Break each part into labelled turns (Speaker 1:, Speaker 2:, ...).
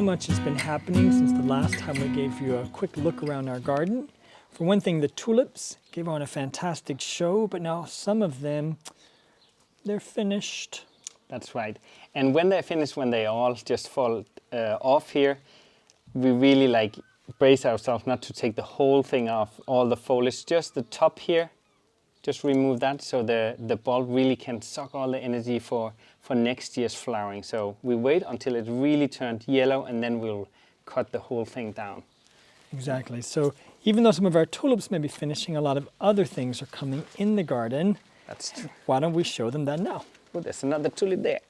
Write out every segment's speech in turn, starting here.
Speaker 1: Much has been happening since the last time we gave you a quick look around our garden. For one thing, the tulips gave on a fantastic show, but now some of them, they're finished.
Speaker 2: That's right. And when they're finished, when they all just fall off here, we really brace ourselves not to take the whole thing off, all the foliage, just the top here. Just remove that so the bulb really can suck all the energy for next year's flowering. So we wait until it really turned yellow and then we'll cut the whole thing down.
Speaker 1: Exactly. So even though some of our tulips may be finishing, a lot of other things are coming in the garden.
Speaker 2: That's true.
Speaker 1: Why don't we show them that now?
Speaker 2: Oh, there's another tulip there.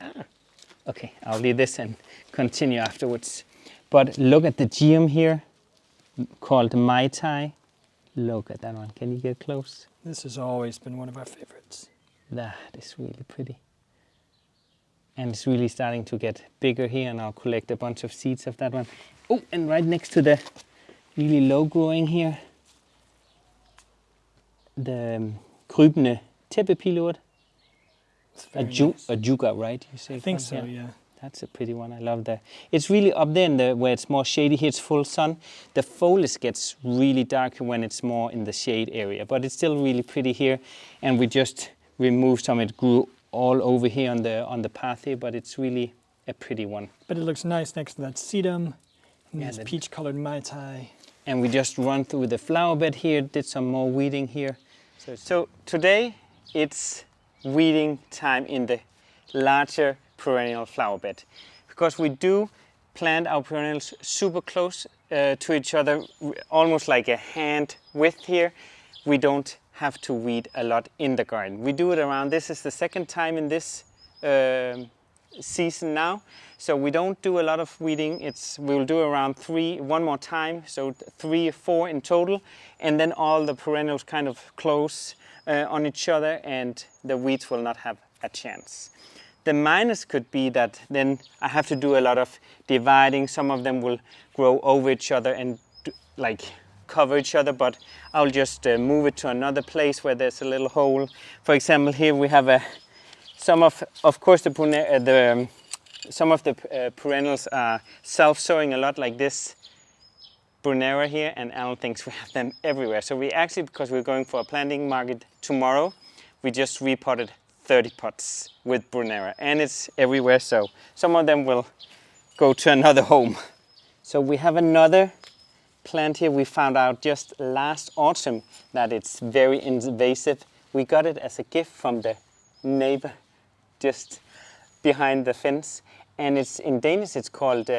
Speaker 2: Okay, I'll leave this and continue afterwards. But look at the Geum here, called Mai Tai. Look at that one. Can you get close?
Speaker 1: This has always been one of our favorites.
Speaker 2: That is really pretty. And it's really starting to get bigger here, and I'll collect a bunch of seeds of that one. Oh, and right next to the really low growing here, the krybende tæppepilurt. Ajuga, right? You say?
Speaker 1: I think so, yeah.
Speaker 2: That's a pretty one. I love that. It's really up there where it's more shady. Here it's full sun. The foliage gets really dark when it's more in the shade area, but it's still really pretty here. And we just removed some. It grew all over here on the path here, but it's really a pretty one.
Speaker 1: But it looks nice next to that sedum and this peach-colored Mai Tai.
Speaker 2: And we just run through the flower bed here, did some more weeding here. So today it's weeding time in the larger perennial flower bed, because we do plant our perennials super close to each other, almost like a hand width here. We don't have to weed a lot in the garden. We do it around, this is the second time in this season now, so we don't do a lot of weeding. We'll do around one more time, so 3 or 4 in total, and then all the perennials kind of close on each other and the weeds will not have a chance. The minus could be that then I have to do a lot of dividing. Some of them will grow over each other and cover each other, but I'll just move it to another place where there's a little hole. For example, here we have some of course some of the perennials are self-sowing a lot, like this Brunera here, and Alan thinks we have them everywhere. So we actually, because we're going for a planting market tomorrow, we just repotted 30 pots with Brunera, and it's everywhere, so some of them will go to another home. So we have another plant here. We found out just last autumn that it's very invasive. We got it as a gift from the neighbor just behind the fence, and it's in Danish it's called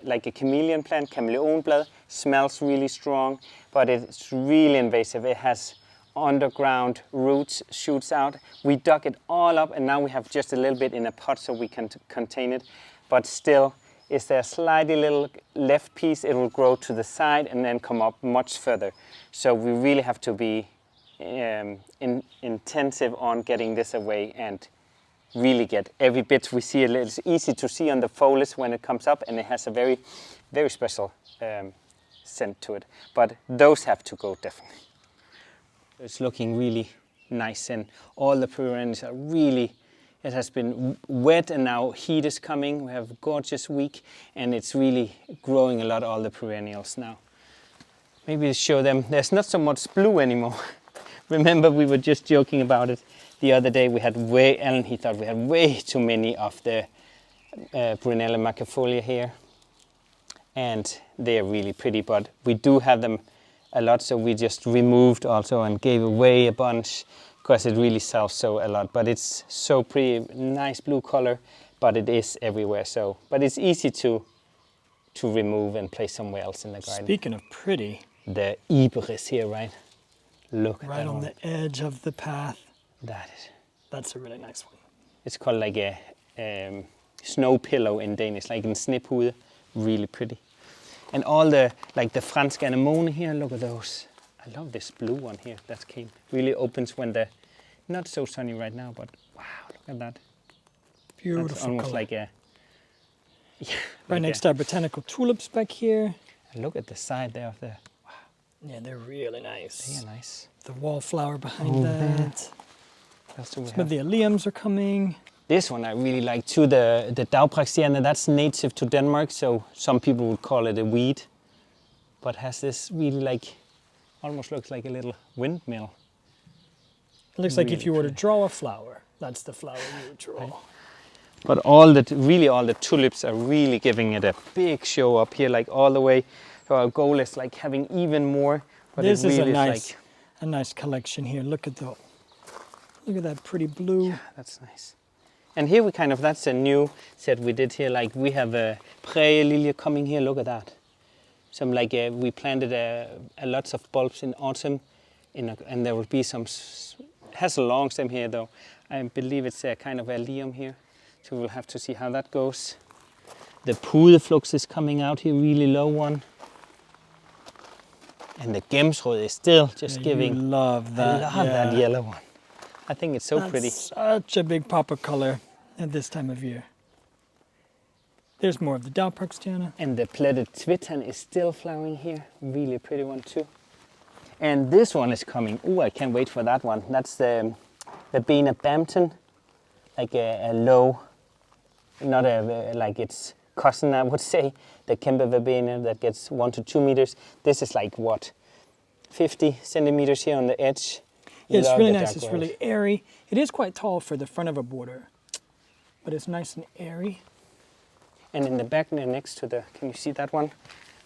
Speaker 2: like a chameleon plant, chameleonblad. Smells really strong, but it's really invasive. It has underground roots, shoots out. We dug it all up, and now we have just a little bit in a pot so we can contain it, but still, is there a slightly little left piece, it will grow to the side and then come up much further. So we really have to be intensive on getting this away and really get every bit we see. It's easy to see on the foliage when it comes up, and it has a very, very special scent to it. But those have to go definitely. It's looking really nice, and all the perennials are really, it has been wet and now heat is coming. We have a gorgeous week and it's really growing a lot, all the perennials now. Maybe show them, there's not so much blue anymore. Remember, we were just joking about it. the other day we had Alan, he thought we had way too many of the Perennial Macrofolia here. And they are really pretty, but we do have them a lot, so we just removed also and gave away a bunch because it really sells so a lot. But it's so pretty, nice blue color, but it is everywhere. So, but it's easy to remove and place somewhere else in the garden.
Speaker 1: Speaking of pretty,
Speaker 2: the Iberis here, right? Look at
Speaker 1: right
Speaker 2: that
Speaker 1: on
Speaker 2: one.
Speaker 1: the edge of the path.
Speaker 2: That's
Speaker 1: a really nice one.
Speaker 2: It's called like a snow pillow in Danish, like in sniphude. Really pretty. And all the, like the fransk anemone here, look at those. I love this blue one here that came. Really opens when the, not so sunny right now, but wow, look at that.
Speaker 1: Beautiful
Speaker 2: That's almost
Speaker 1: color.
Speaker 2: like a, yeah.
Speaker 1: Right next to our botanical tulips back here.
Speaker 2: And look at the side there of the, wow.
Speaker 1: Yeah, they're really nice.
Speaker 2: They are nice.
Speaker 1: The wallflower behind that.
Speaker 2: That's what we
Speaker 1: Some
Speaker 2: have.
Speaker 1: of the alliums are coming.
Speaker 2: This one I really like too, the Daupraxiana, that's native to Denmark, so some people would call it a weed, but has this really like, almost looks like a little windmill.
Speaker 1: It looks like if
Speaker 2: Really
Speaker 1: you were to
Speaker 2: pretty.
Speaker 1: draw a flower, that's the flower you would draw.
Speaker 2: Right. But all the tulips are really giving it a big show up here, like all the way. So our goal is like having even more, but
Speaker 1: This
Speaker 2: it
Speaker 1: is
Speaker 2: really
Speaker 1: a nice collection here. Look at that pretty blue.
Speaker 2: Yeah, that's nice. And here we kind of, that's a new set we did here. Like we have a Prairie Lily coming here, look at that. Some like, we planted lots of bulbs in autumn and there will be some, has a long stem here though. I believe it's a kind of a lium here. So we'll have to see how that goes. The Phlox is coming out here, really low one. And the Geum is still just giving.
Speaker 1: You love that.
Speaker 2: I love that yellow one. I think it's so
Speaker 1: That's
Speaker 2: pretty.
Speaker 1: Such a big pop of color at this time of year. There's more of the Daupraxiana.
Speaker 2: And the pleated Twitan is still flowering here. Really pretty one too. And this one is coming. Oh, I can't wait for that one. That's the Bena Bampton. Like a low, not like its cousin, I would say. The Kempe verbena that gets 1 to 2 meters. This is like what, 50 centimeters here on the edge.
Speaker 1: Yeah, it's
Speaker 2: Love
Speaker 1: really
Speaker 2: the
Speaker 1: nice.
Speaker 2: dark
Speaker 1: It's
Speaker 2: rose.
Speaker 1: really airy. It is quite tall for the front of a border, but it's nice and airy.
Speaker 2: And in the back there next to the, can you see that one?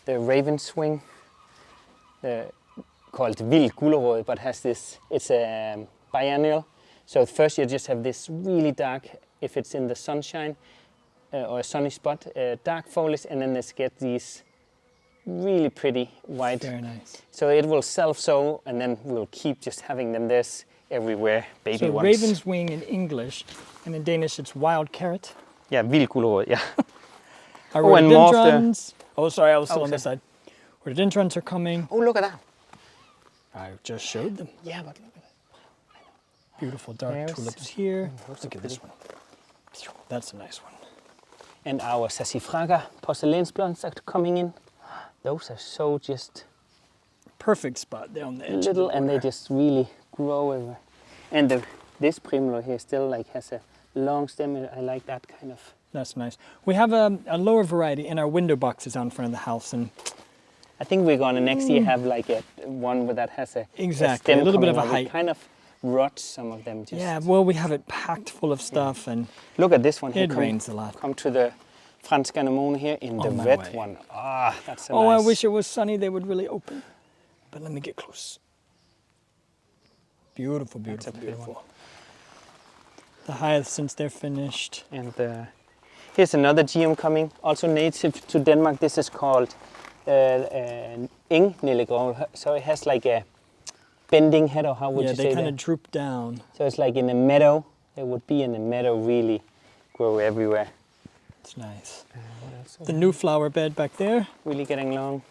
Speaker 2: The raven swing, called Vild Gulerod, but has this, it's a biennial. So first you just have this really dark, if it's in the sunshine or a sunny spot, dark foliage, and then let's get these really pretty white.
Speaker 1: Very nice.
Speaker 2: So it will self-sow, and then we'll keep just having them this everywhere, baby
Speaker 1: So
Speaker 2: ones.
Speaker 1: raven's wing in English, and in Danish it's wild carrot.
Speaker 2: Yeah, Vild Gulerod, yeah.
Speaker 1: Our
Speaker 2: Oh, and more of the-
Speaker 1: rhododendrons. Oh, sorry, I was still
Speaker 2: Oh,
Speaker 1: on this
Speaker 2: sorry.
Speaker 1: side. Rhododendrons are coming.
Speaker 2: Oh, look at that.
Speaker 1: I just showed them.
Speaker 2: Yeah, but look at that.
Speaker 1: Beautiful dark
Speaker 2: There's-
Speaker 1: tulips here.
Speaker 2: those
Speaker 1: Look
Speaker 2: are
Speaker 1: at this
Speaker 2: pretty.
Speaker 1: one. That's a nice one.
Speaker 2: And our Sassifraga porcelains are coming in. Those are so just
Speaker 1: Perfect spot there on the edge. of the
Speaker 2: little, and they
Speaker 1: border.
Speaker 2: just really grow everywhere. And this primula here still like has a long stem. I like that kind of.
Speaker 1: That's nice. We have a lower variety in our window boxes out in front of the house, and
Speaker 2: I think we're gonna next year have like a one that has a
Speaker 1: Exactly,
Speaker 2: stem
Speaker 1: a little bit
Speaker 2: coming
Speaker 1: of a
Speaker 2: out. We
Speaker 1: height.
Speaker 2: kind of rot some of them. Just.
Speaker 1: yeah, well, we have it packed full of stuff, and
Speaker 2: Look at this one here.
Speaker 1: it rains a lot.
Speaker 2: Come to the Fransk anemone here in the
Speaker 1: On my
Speaker 2: red
Speaker 1: way.
Speaker 2: one. Ah, that's a
Speaker 1: Oh,
Speaker 2: nice.
Speaker 1: I wish it was sunny, they would really open. But let me get close. Beautiful,
Speaker 2: That's a
Speaker 1: beautiful,
Speaker 2: pretty
Speaker 1: beautiful. The hyacinths, they're finished.
Speaker 2: And here's another Geum coming, also native to Denmark. This is called Engnillegrov. So it has like a bending head, or how would
Speaker 1: Yeah,
Speaker 2: you
Speaker 1: they
Speaker 2: say
Speaker 1: kind of
Speaker 2: that?
Speaker 1: droop down.
Speaker 2: So it's like in a meadow. It would be in a meadow, really grow everywhere.
Speaker 1: It's nice.
Speaker 2: What else?
Speaker 1: The new flower bed back there.
Speaker 2: Really getting long.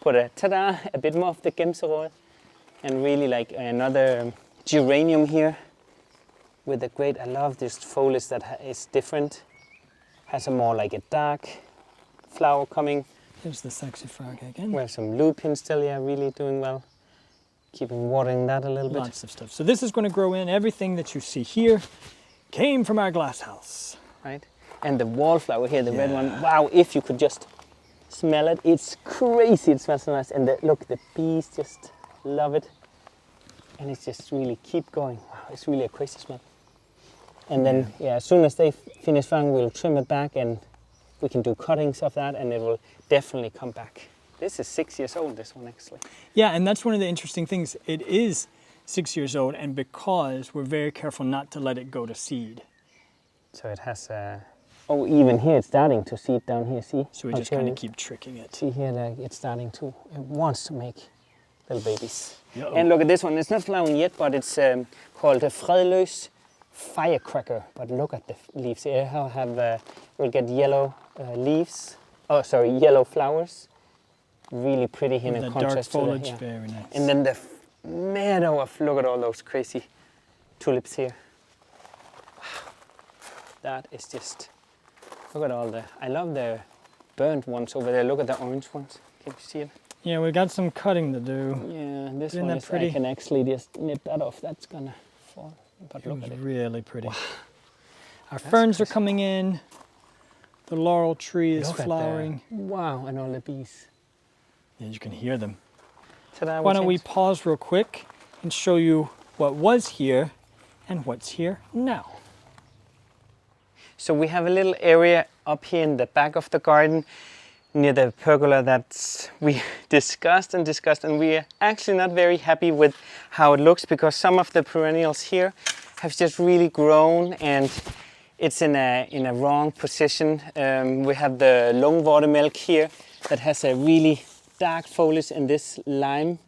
Speaker 2: Put a bit more of the Gemserod. And really like another geranium here with a great, I love this foliage that is different. Has a more like a dark flower coming.
Speaker 1: There's the Saxifraga again.
Speaker 2: We have some lupins still, yeah, really doing well. Keeping watering that a little bit.
Speaker 1: Lots of stuff. So this is going to grow in. Everything that you see here came from our glass house.
Speaker 2: Right? And the wallflower here, the red
Speaker 1: Yeah.
Speaker 2: one. Wow, if you could just smell it. It's crazy, it smells so nice. And look, the bees just love it. and it's just really keep going. Wow, it's really a crazy smell. And then, yeah, as soon as they finish flowering, we'll trim it back and we can do cuttings of that and it will definitely come back. This is 6 years old, this one actually.
Speaker 1: Yeah, and that's one of the interesting things. It is 6 years old, and because we're very careful not to let it go to seed.
Speaker 2: So it has oh, even here it's starting to seed down here, see?
Speaker 1: So we just kind of keep tricking it.
Speaker 2: See here that it's starting to, it wants to make little babies.
Speaker 1: Uh-oh.
Speaker 2: And look at this one, it's not flowering yet, but it's called a fredløs firecracker. But look at the leaves here, I'll have, we'll get yellow leaves, oh sorry, yellow flowers. Really pretty here in contrast
Speaker 1: dark foliage,
Speaker 2: to the, yeah.
Speaker 1: very nice.
Speaker 2: And then the meadow of, look at all those crazy tulips here. Wow. That is just, look at all the, I love the burnt ones over there. Look at the orange ones. Can you see it?
Speaker 1: Yeah, we got some cutting to do.
Speaker 2: Yeah, this
Speaker 1: Isn't
Speaker 2: one
Speaker 1: that
Speaker 2: is,
Speaker 1: pretty?
Speaker 2: I can actually just nip that off. That's gonna fall. But look at it.
Speaker 1: Really pretty.
Speaker 2: Wow.
Speaker 1: Our ferns are coming in. The laurel tree is
Speaker 2: Look at
Speaker 1: flowering.
Speaker 2: Wow, and all the bees.
Speaker 1: Yeah, you can hear them.
Speaker 2: Ta-da,
Speaker 1: Why don't we pause real quick and show you what was here and what's here now.
Speaker 2: So we have a little area up here in the back of the garden near the pergola that we discussed and we are actually not very happy with how it looks because some of the perennials here have just really grown and it's in a wrong position. We have the long watermilk here that has a really dark foliage and this lime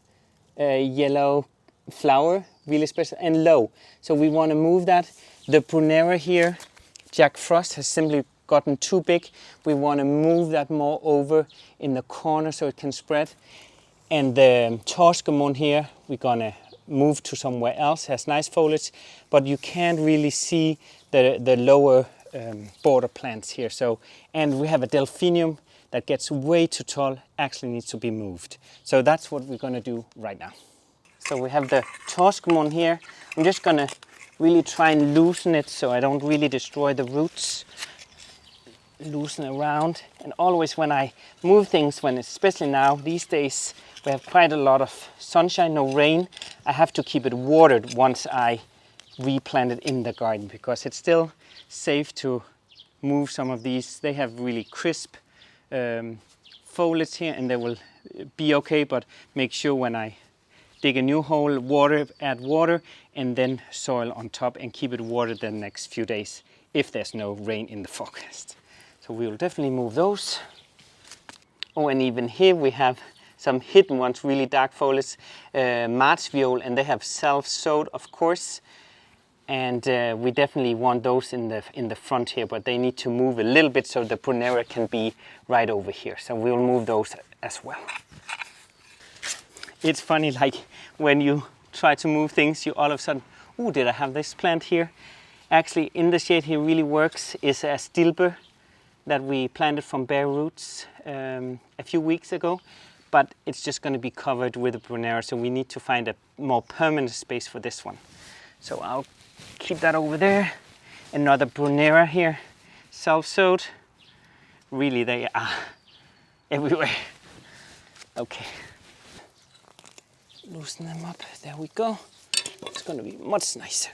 Speaker 2: yellow flower, really special and low. So we want to move that. The Purpurea here, Jack Frost, has simply gotten too big. We want to move that more over in the corner so it can spread. And the Geum here, we're gonna move to somewhere else, has nice foliage, but you can't really see the lower border plants here. So, and we have a Delphinium that gets way too tall, actually needs to be moved. So that's what we're gonna do right now. So we have the Geum here. I'm just gonna really try and loosen it so I don't really destroy the roots. Loosen around, and always when I move things, especially now, these days, we have quite a lot of sunshine, no rain, I have to keep it watered once I replant it in the garden because it's still safe to move some of these. They have really crisp foliage here and they will be okay, but make sure when I dig a new hole, add water and then soil on top and keep it watered the next few days if there's no rain in the forecast. So we will definitely move those. Oh, and even here we have some hidden ones, really dark foliage, March viol, and they have self-sowed, of course. And we definitely want those in the front here, but they need to move a little bit so the Purpurea can be right over here. So we'll move those as well. It's funny, like when you try to move things, you all of a sudden, oh, did I have this plant here? Actually, in the shade here really works is a stilbe that we planted from bare roots a few weeks ago, but it's just going to be covered with a Purpurea, so we need to find a more permanent space for this one. So I'll keep that over there. Another Purpurea here, self-sowed. Really, they are everywhere. Okay. Loosen them up, there we go. It's going to be much nicer.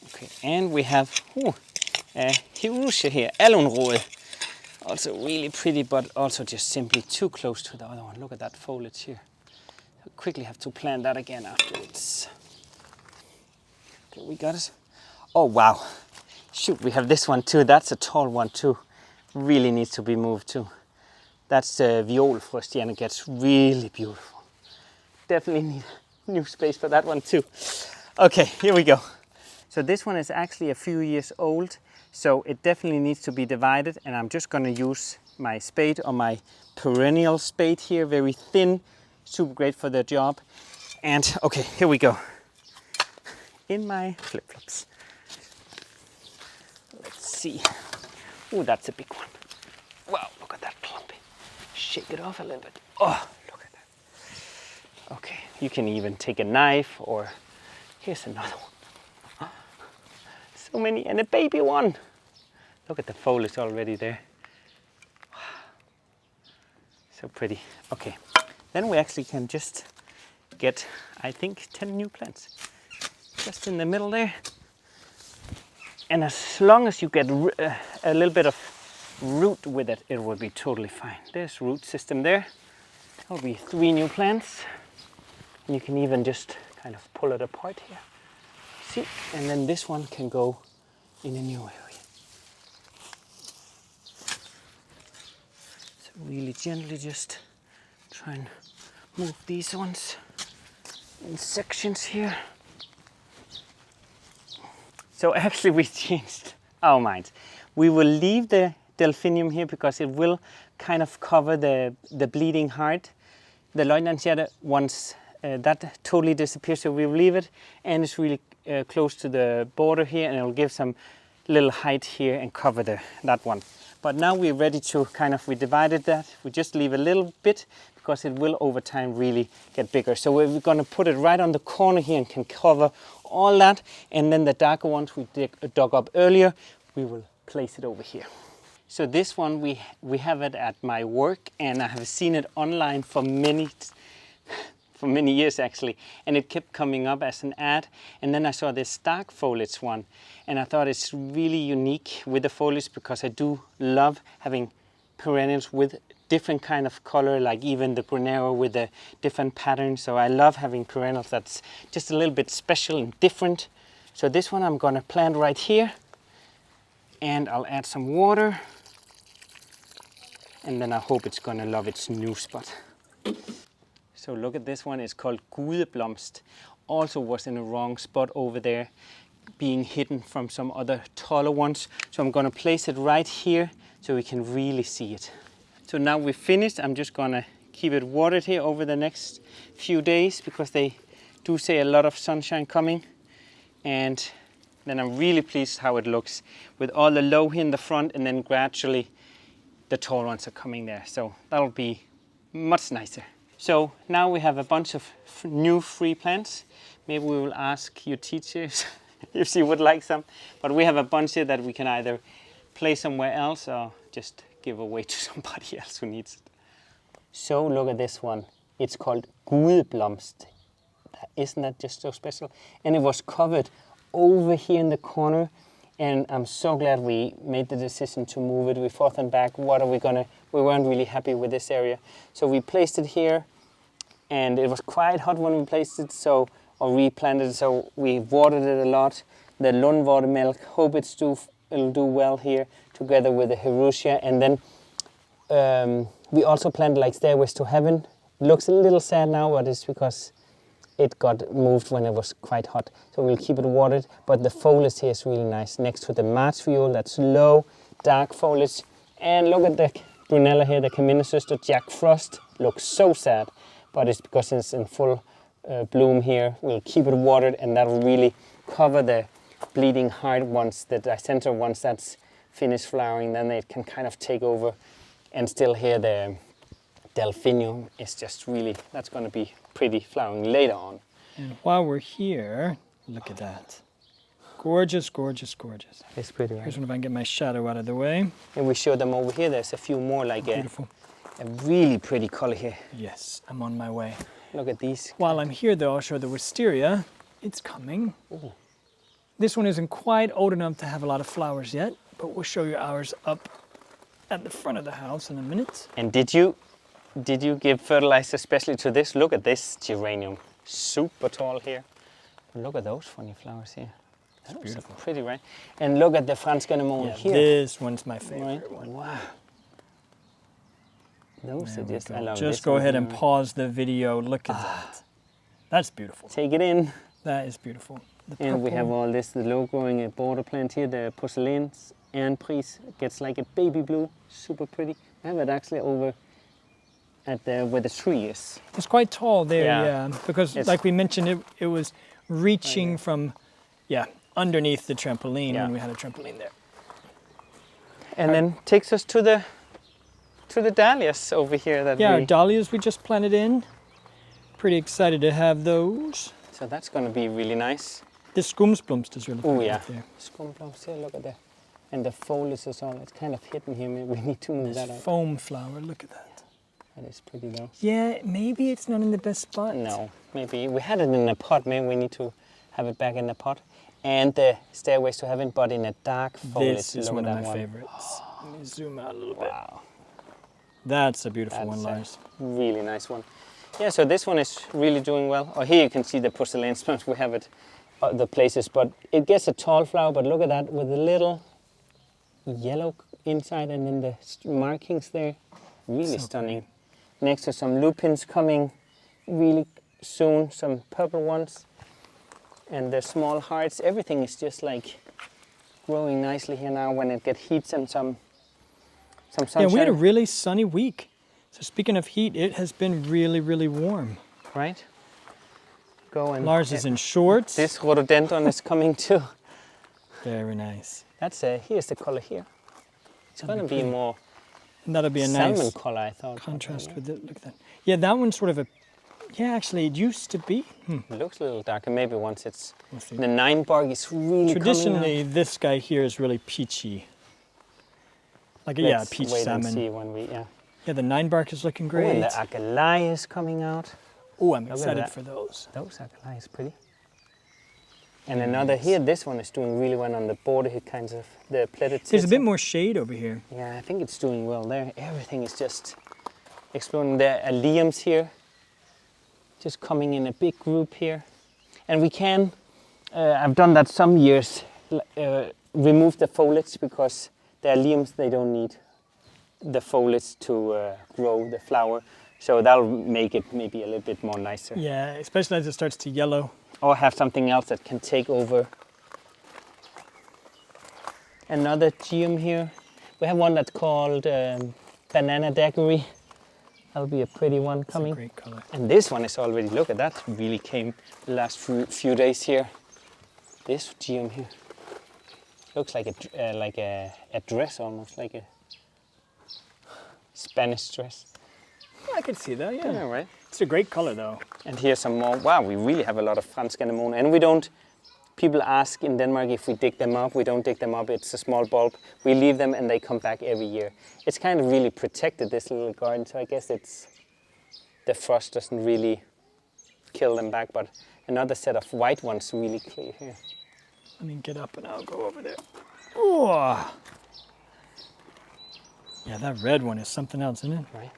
Speaker 2: Okay, and we have a Hirusia here, Alunrode. Also really pretty, but also just simply too close to the other one. Look at that foliage here. I quickly have to plant that again afterwards. Okay, we got it. Oh wow, shoot, we have this one too. That's a tall one too. Really needs to be moved too. That's the viol first, and it gets really beautiful. Definitely need new space for that one too. Okay, here we go. So this one is actually a few years old, so it definitely needs to be divided, and I'm just going to use my spade or my perennial spade here, very thin, super great for the job. And okay, here we go. In my flip-flops. Let's see. Oh, that's a big one. Wow, look at that clumpy. Shake it off a little bit. Oh, look at that. Okay, you can even take a knife, or here's another one. So many, and a baby one. Look at the foliage already there. So pretty. Okay, then we actually can just get, I think, 10 new plants. Just in the middle there. And as long as you get a little bit of root with it, it will be totally fine. There's root system there. That'll be 3 new plants. And you can even just kind of pull it apart here. See? And then this one can go in a new area. So really gently just try and move these ones in sections here. So actually we changed our minds. We will leave the delphinium here because it will kind of cover the bleeding heart. The Leutnantsherde, once that totally disappears, so we will leave it, and it's really close to the border here, and it will give some little height here and cover that one. But now we're ready to we divided that. We just leave a little bit because it will over time really get bigger. So we're going to put it right on the corner here and can cover all that. And then the darker ones we dug up earlier, we will place it over here. So this one, we have it at my work, and I have seen it online for many years actually, and it kept coming up as an ad. And then I saw this dark foliage one, and I thought it's really unique with the foliage because I do love having perennials with different kind of color, like even the Brunero with the different patterns. So I love having perennials that's just a little bit special and different. So this one I'm gonna plant right here, and I'll add some water, and then I hope it's gonna love its new spot. So look at this one, it's called Gudeblomst. Also was in the wrong spot over there, being hidden from some other taller ones. So I'm gonna place it right here so we can really see it. So now we're finished. I'm just gonna keep it watered here over the next few days because they do say a lot of sunshine coming. And then I'm really pleased how it looks with all the low here in the front, and then gradually the tall ones are coming there. So that'll be much nicer. So now we have a bunch of new free plants. Maybe we will ask your teachers if she would like some. But we have a bunch here that we can either place somewhere else or just give away to somebody else who needs it. So look at this one. It's called Gudeblomst. Isn't that just so special? And it was covered over here in the corner. And I'm so glad we made the decision to move it. We thought and back, what are we gonna, we weren't really happy with this area. So we placed it here, and it was quite hot when we placed it, so, or replanted it, so we watered it a lot. The Lundwater milk, hope it'll do well here, together with the Herusia. And then we also planted like Stairways to Heaven. Looks a little sad now, but it's because it got moved when it was quite hot. So we'll keep it watered, but the foliage here is really nice. Next to the March Viol, that's low, dark foliage. And look at the Brunella here, the Camina Sister, Jack Frost. Looks so sad, but it's because it's in full bloom here. We'll keep it watered, and that'll really cover the bleeding heart once the dicenter, once that's finished flowering, then it can kind of take over. And still here the Delphinium is just really, that's going to be pretty flowering later on.
Speaker 1: And while we're here, look at that. Gorgeous, gorgeous, gorgeous.
Speaker 2: It's pretty, right?
Speaker 1: Here's one if I can get my shadow out of the way.
Speaker 2: And we show them over here. There's a few more like a really pretty color here.
Speaker 1: Yes, I'm on my way.
Speaker 2: Look at these.
Speaker 1: While I'm here though, I'll show the Wisteria. It's coming.
Speaker 2: Ooh.
Speaker 1: This one isn't quite old enough to have a lot of flowers yet, but we'll show you ours up at the front of the house in a minute.
Speaker 2: And did you give fertilizer especially to this? Look at this geranium, super tall here. Look at those funny flowers here. That's beautiful. Pretty, right? And look at the Franz Anemone here.
Speaker 1: This one's my favorite one.
Speaker 2: Wow. Those are just, I love
Speaker 1: Just go ahead and pause the video. Look at that. That's beautiful.
Speaker 2: Take it in.
Speaker 1: That is beautiful.
Speaker 2: And we have all this, the low-growing border plant here, the Porcelains. And Pries gets like a baby blue, super pretty. I have it actually over at where the tree is.
Speaker 1: It's quite tall there, yeah. Because like we mentioned, it was reaching from, underneath the trampoline when we had a trampoline there.
Speaker 2: And then takes us to the dahlias over here.
Speaker 1: Our dahlias we just planted in. Pretty excited to have those.
Speaker 2: So that's going to be really nice.
Speaker 1: This Skumsblomst is really cool.
Speaker 2: Oh yeah,
Speaker 1: there.
Speaker 2: Skumsblomst here, look at that. And the foliage is all, it's kind of hidden here. We need to move that out.
Speaker 1: Foam flower, look at that.
Speaker 2: That is pretty though.
Speaker 1: Yeah, maybe it's not in the best spot.
Speaker 2: No, maybe we had it in a pot. Maybe we need to have it back in the pot. And the stairways to heaven, but in a dark foliage.
Speaker 1: This is one of my favorites. Let me zoom out a little bit.
Speaker 2: Wow.
Speaker 1: That's a beautiful
Speaker 2: That's
Speaker 1: one, Lars.
Speaker 2: Really nice one. Yeah, so this one is really doing well. Oh, here you can see the porcelain sponge. We have it the places, but it gets a tall flower. But look at that with the little yellow inside and then the markings there. Really
Speaker 1: So
Speaker 2: stunning. Next to some lupins coming really soon, some purple ones. And the small hearts, everything is just like growing nicely here now when it gets heat and some sunshine.
Speaker 1: Yeah, we had a really sunny week. So speaking of heat, it has been really, really warm.
Speaker 2: Right? Go and
Speaker 1: Lars is in shorts.
Speaker 2: This rhododendron is coming too.
Speaker 1: Very nice.
Speaker 2: That's here's the color here. It's going to be
Speaker 1: pretty.
Speaker 2: more
Speaker 1: And that'll be a
Speaker 2: salmon
Speaker 1: nice
Speaker 2: color, I thought.
Speaker 1: contrast with it. Look at that. Yeah, that one's sort of a, yeah, actually it used to be.
Speaker 2: It looks a little darker, maybe once it's,
Speaker 1: We'll see.
Speaker 2: the 9 bark is really
Speaker 1: Traditionally,
Speaker 2: coming
Speaker 1: this guy here is really peachy. Like,
Speaker 2: out.
Speaker 1: yeah,
Speaker 2: Let's
Speaker 1: peach
Speaker 2: wait
Speaker 1: salmon.
Speaker 2: and see when we, yeah.
Speaker 1: Yeah, the 9 bark is looking
Speaker 2: Oh,
Speaker 1: great.
Speaker 2: and the Agalai is coming out.
Speaker 1: Oh, I'm
Speaker 2: at
Speaker 1: excited
Speaker 2: that.
Speaker 1: for those.
Speaker 2: Those Agalai is pretty. And another here, this one is doing really well on the border here, kinds of the pleated
Speaker 1: There's a
Speaker 2: tits.
Speaker 1: bit more shade over here.
Speaker 2: Yeah, I think it's doing well there. Everything is just exploding. There are liams here, just coming in a big group here. And we can, I've done that some years, remove the foliage because there are liams, they don't need the foliage to grow the flower. So that'll make it maybe a little bit more nicer.
Speaker 1: Yeah, especially as it starts to yellow.
Speaker 2: Or have something else that can take over. Another geum here. We have one that's called banana daiquiri. That'll be a pretty one
Speaker 1: It's a
Speaker 2: coming.
Speaker 1: great color.
Speaker 2: And this one is already, look at that, really came the last few days here. This geum here. Looks like a dress almost, like a Spanish dress.
Speaker 1: I could see that, yeah.
Speaker 2: Yeah, right.
Speaker 1: It's a great color though.
Speaker 2: And here's some more. Wow, we really have a lot of fransk anemone. And we don't, people ask in Denmark if we dig them up. We don't dig them up, it's a small bulb. We leave them and they come back every year. It's kind of really protected, this little garden, so I guess it's, the frost doesn't really kill them back, but another set of white ones really clear here.
Speaker 1: Let me get up and I'll go over there. Oh. Yeah, that red one is something else, isn't it?
Speaker 2: Right.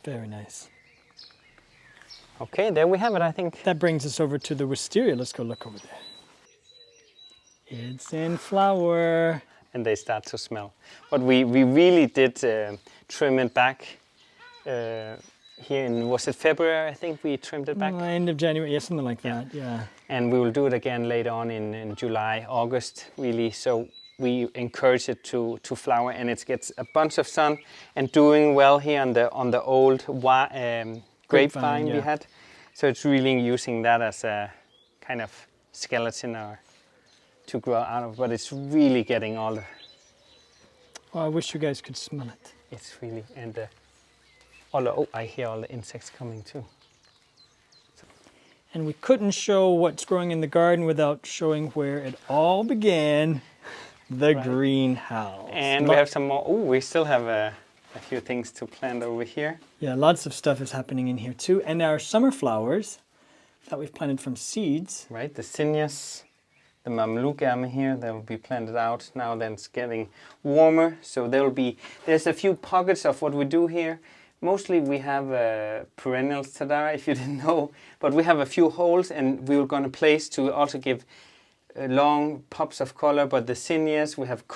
Speaker 1: Very nice.
Speaker 2: Okay, there we have it, I think.
Speaker 1: That brings us over to the wisteria. Let's go look over there. It's in flower.
Speaker 2: And they start to smell. But we really did trim it back here in, was it February? I think we trimmed it back.
Speaker 1: End of January, yeah, something like that, yeah.
Speaker 2: And we will do it again later on in July, August, really. So we encourage it to flower, and it gets a bunch of sun and doing well here on the old grapevine
Speaker 1: yeah.
Speaker 2: we had. So it's really using that as a kind of skeleton or to grow out of, but it's really getting all the,
Speaker 1: Oh, I wish you guys could smell it.
Speaker 2: it's really, and all the, oh, I hear all the insects coming too.
Speaker 1: And we couldn't show what's growing in the garden without showing where it all began, the
Speaker 2: Right.
Speaker 1: greenhouse.
Speaker 2: And we have some more, oh, we still have a few things to plant over here.
Speaker 1: Yeah, lots of stuff is happening in here too. And our summer flowers that we've planted from seeds.
Speaker 2: Right, the zinnias, the mameluke here, they will be planted out now. Then it's getting warmer, so there's a few pockets of what we do here. Mostly we have perennials, tada, if you didn't know, but we have a few holes, and we were going to place to also give long pops of color. But the zinnias, we have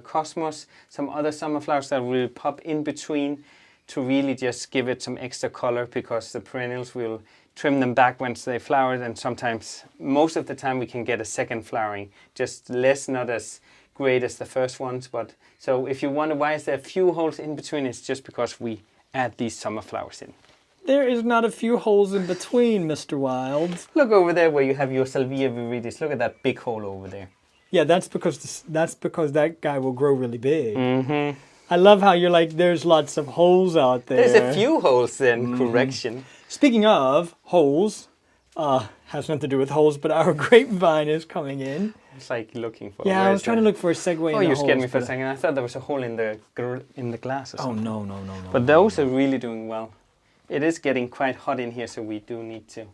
Speaker 2: cosmos, some other summer flowers that will pop in between to really just give it some extra color, because the perennials will trim them back once they flower, and sometimes, most of the time, we can get a second flowering, just less, not as great as the first ones. But so if you wonder why is there a few holes in between, it's just because we add these summer flowers in.
Speaker 1: There is not a few holes in between, Mr. Wild.
Speaker 2: Look over there where you have your Salvia viridis. Look at that big hole over there.
Speaker 1: Yeah, that's because that guy will grow really big.
Speaker 2: Mm-hmm.
Speaker 1: I love how you're like, there's lots of holes out there.
Speaker 2: There's a few holes then, correction.
Speaker 1: Speaking of holes, Has nothing to do with holes, but our grapevine is coming in.
Speaker 2: It's like looking for.
Speaker 1: Yeah, I was trying to look for a segue.
Speaker 2: Oh,
Speaker 1: in the
Speaker 2: you scared
Speaker 1: holes,
Speaker 2: me for a
Speaker 1: but-
Speaker 2: second. I thought there was a hole in the glass or
Speaker 1: Oh
Speaker 2: something.
Speaker 1: no.
Speaker 2: But those are really doing well. It is getting quite hot in here, so we do need to.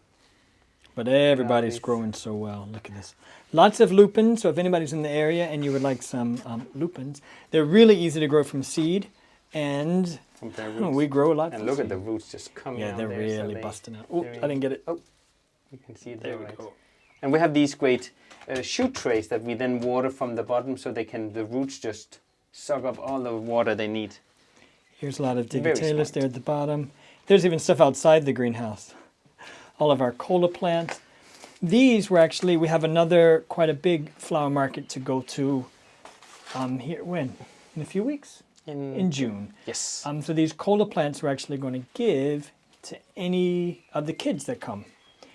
Speaker 1: But everybody's
Speaker 2: these-
Speaker 1: growing so well. Look at this. Lots of lupins. So if anybody's in the area and you would like some lupins, they're really easy to grow from seed. And
Speaker 2: From their
Speaker 1: oh,
Speaker 2: roots.
Speaker 1: we grow a lot.
Speaker 2: And
Speaker 1: from
Speaker 2: look at
Speaker 1: seed.
Speaker 2: the roots just coming
Speaker 1: Yeah,
Speaker 2: out
Speaker 1: they're
Speaker 2: there. so
Speaker 1: really
Speaker 2: they-
Speaker 1: busting out. Oh,
Speaker 2: they're
Speaker 1: I didn't get it.
Speaker 2: Oh, you can see it
Speaker 1: There
Speaker 2: there,
Speaker 1: we
Speaker 2: right?
Speaker 1: go.
Speaker 2: And we have these great shoot trays that we then water from the bottom, so the roots just suck up all the water they need.
Speaker 1: Here's a lot of
Speaker 2: Very
Speaker 1: digitalis
Speaker 2: smart.
Speaker 1: there at the bottom. There's even stuff outside the greenhouse. All of our cola plants. These were actually, we have another quite a big flower market to go to here, when? In a few weeks? In June.
Speaker 2: Yes.
Speaker 1: So these cola plants we're actually going to give to any of the kids that come.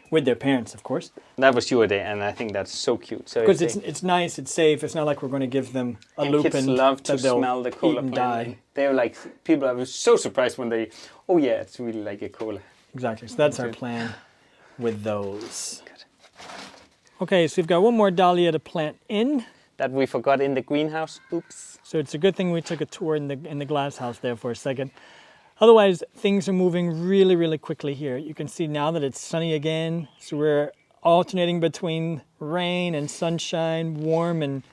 Speaker 1: With their parents, of course.
Speaker 2: That was your day, and I think that's so cute. So
Speaker 1: Because
Speaker 2: if
Speaker 1: it's nice, it's safe. It's not like we're going to give them a
Speaker 2: and
Speaker 1: lupin
Speaker 2: kids love to
Speaker 1: that they'll
Speaker 2: smell the
Speaker 1: eat
Speaker 2: cola
Speaker 1: and
Speaker 2: plant.
Speaker 1: die.
Speaker 2: They're like, people are so surprised when they, oh yeah, it's really like a cola.
Speaker 1: Exactly. So that's our
Speaker 2: Good.
Speaker 1: plan with those.
Speaker 2: Good.
Speaker 1: Okay, so we've got one more dahlia to plant in.
Speaker 2: That we forgot in the greenhouse. Oops.
Speaker 1: So it's a good thing we took a tour in the glass house there for a second. Otherwise, things are moving really, really quickly here. You can see now that it's sunny again. So we're alternating between rain and sunshine, warm and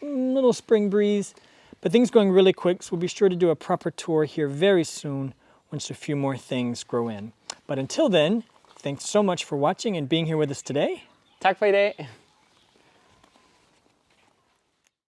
Speaker 1: little spring breeze. But things going really quick, so we'll be sure to do a proper tour here very soon once a few more things grow in. But until then, thanks so much for watching and being here with us today.
Speaker 2: Tack för idag.